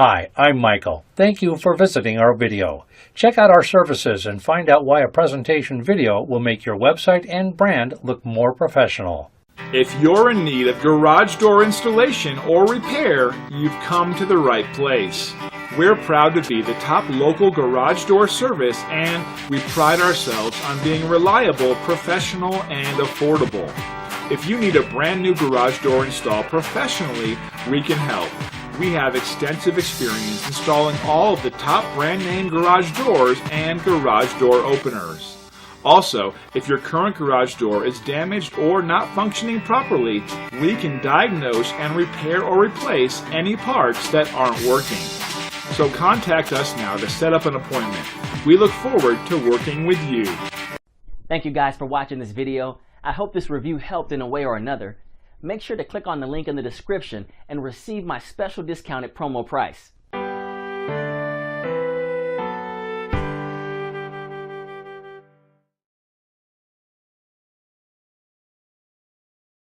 Hi, I'm Michael. Thank you for visiting our video. Check out our services and find out why a presentation video will make your website and brand look more professional. If you're in need of garage door installation or repair, you've come to the right place. We're proud to be the top local garage door service, and we pride ourselves on being reliable, professional, and affordable. If you need a brand new garage door installed professionally, we can help. We have extensive experience installing all of the top brand name garage doors and garage door openers. Also, if your current garage door is damaged or not functioning properly, we can diagnose and repair or replace any parts that aren't working. So contact us now to set up an appointment. We look forward to working with you. Thank you guys for watching this video. I hope this review helped in a way or another. Make sure to click on the link in the description and receive my special discounted promo price.